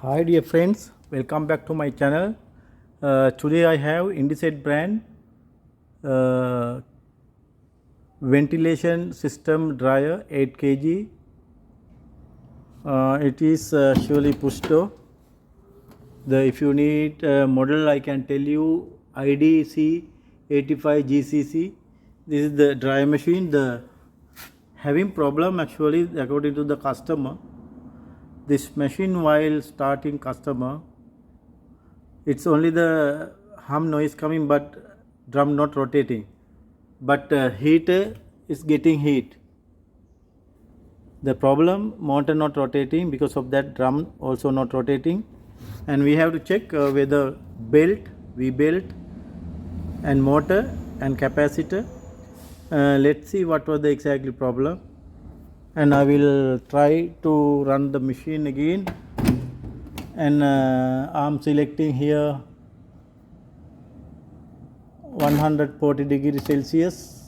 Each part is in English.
Hi dear friends, welcome back to my channel. Today I have Indesit brand ventilation system dryer 8 kg. It is surely push door. If you need model, I can tell you IDC 85 GCC. This is the dryer machine. The having problem actually according to the customer. This machine while starting customer, it's only the hum noise coming but drum not rotating, but heater is getting heat. The problem, motor not rotating, because of that drum also not rotating, and we have to check whether belt, V-belt and motor and capacitor. Let's see what was the exactly problem, and I will try to run the machine again, and I'm selecting here 140 degrees Celsius,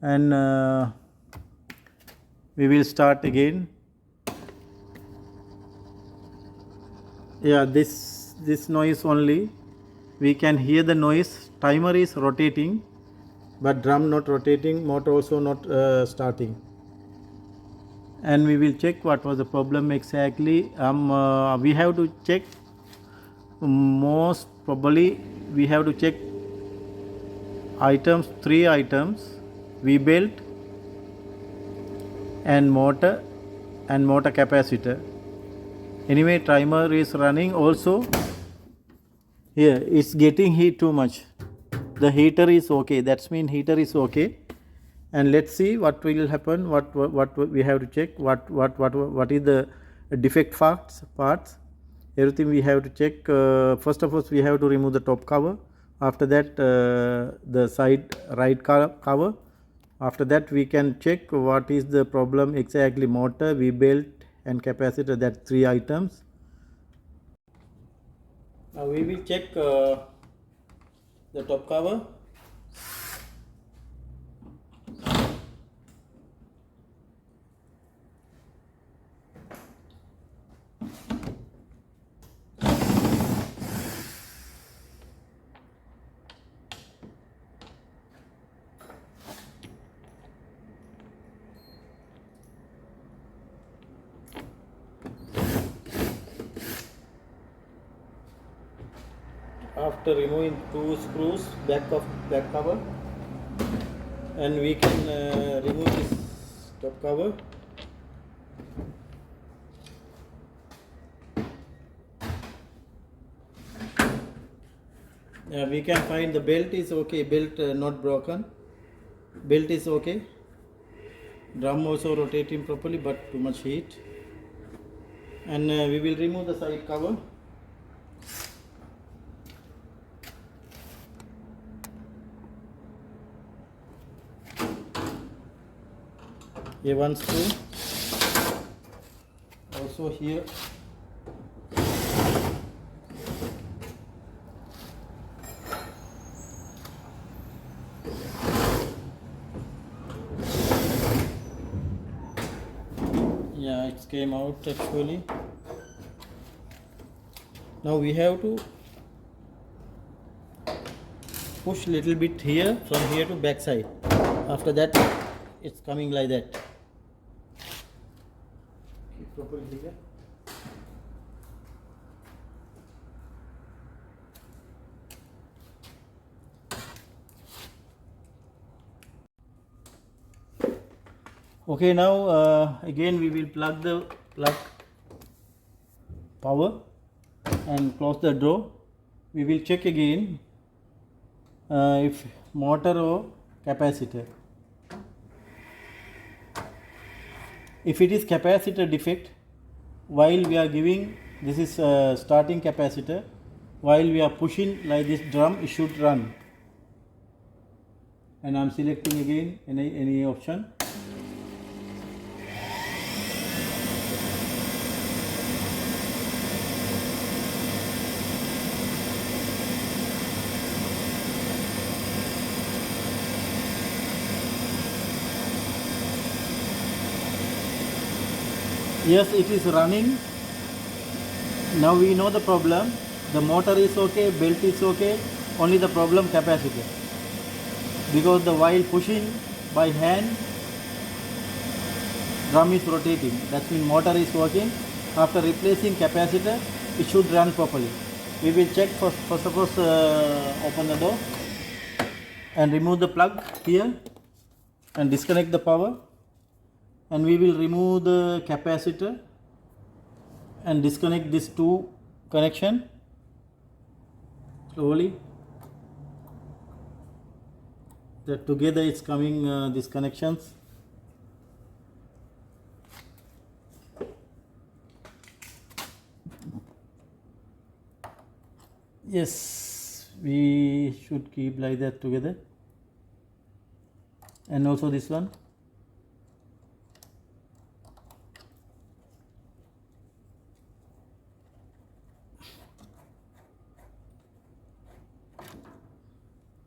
and we will start again. Yeah, this noise only, we can hear the noise. Timer is rotating but drum not rotating, motor also not starting, and we will check what was the problem exactly. We have to check, most probably we have to check items, 3 items: V-belt and motor capacitor. Anyway, timer is running. Also here it's getting heat too much. The heater is okay, that's mean heater is okay. And let's see what will happen, what we have to check, what is the defect parts, everything we have to check. First of all, we have to remove the top cover. After that, the side right cover. After that, we can check what is the problem exactly: motor, V-belt and capacitor. That 3 items. Now we will check the top cover. After removing 2 screws back cover, and we can remove this top cover. We can find the belt is okay, belt not broken, belt is okay, drum also rotating properly but too much heat. And we will remove the side cover. Here one screw, also here. Yeah, it came out actually. Now we have to push little bit here, from here to back side. After that, it's coming like that. Keep properly here. Okay, now again we will plug power and close the door. We will check again if motor or capacitor. If it is capacitor defect, while we are giving, this is starting capacitor, while we are pushing like this drum, it should run. And I am selecting again any option. Yes, it is running. Now we know the problem. The motor is okay, belt is okay, only the problem capacitor. Because the while pushing by hand, drum is rotating. That means motor is working. After replacing capacitor, it should run properly. We will check first of all, open the door and remove the plug here and disconnect the power, and we will remove the capacitor and disconnect these two connection slowly. That together it's coming these connections. Yes, we should keep like that together, and also this one.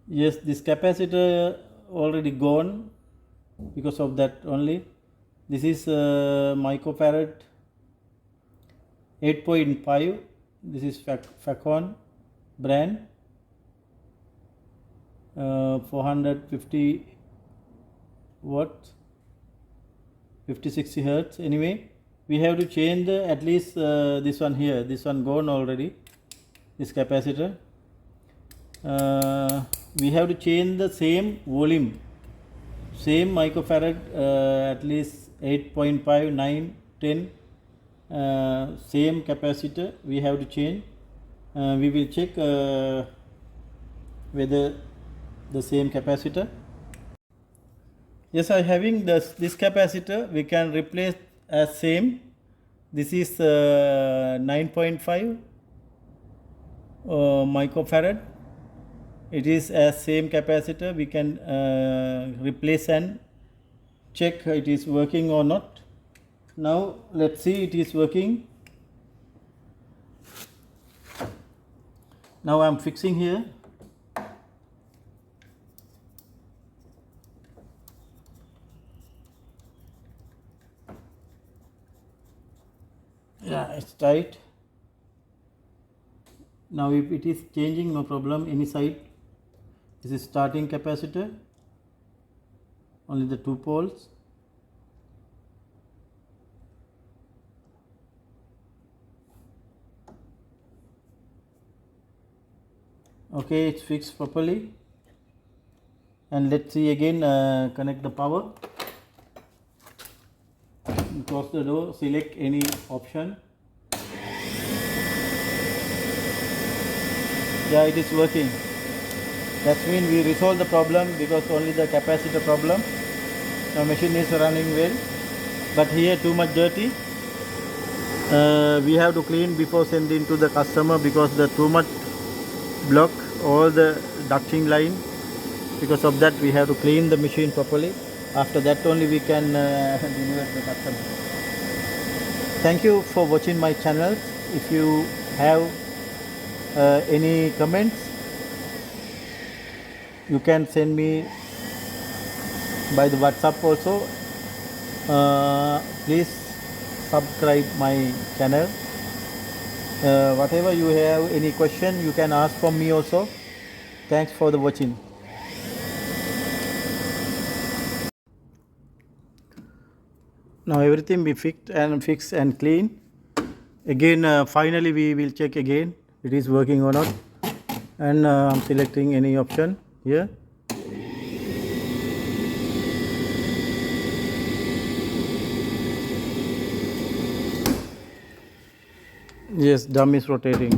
Yes, this capacitor already gone because of that only. This is microfarad 8.5. This is Facon brand, 450 watts, 50-60 hertz. Anyway, we have to change at least this one here. This one gone already, this capacitor. We have to change the same volume, same microfarad, at least 8.5, 9, 10, same capacitor we have to change. We will check whether the same capacitor. Yes, I having this capacitor, we can replace as same. This is 9.5 microfarad. It is as same capacitor. We can replace and check it is working or not. Now let's see it is working. Now I am fixing here. Yeah, it's tight. Now if it is changing, no problem, any side. This is starting capacitor, only the 2 poles. Okay, it's fixed properly. And let's see again, connect the power. Close the door, select any option. Yeah, it is working. That means we resolve the problem because only the capacitor problem. Now machine is running well, but here too much dirty. We have to clean before sending to the customer because the too much block all the ducting line. Because of that we have to clean the machine properly. After that only we can deliver to the customer. Thank you for watching my channel. If you have any comments, you can send me by the WhatsApp also. Please subscribe my channel. Whatever you have any question, you can ask from me also. Thanks for the watching. Now everything be fixed and clean. Again, finally we will check again it is working or not. And I'm selecting any option here. Yes, drum is rotating.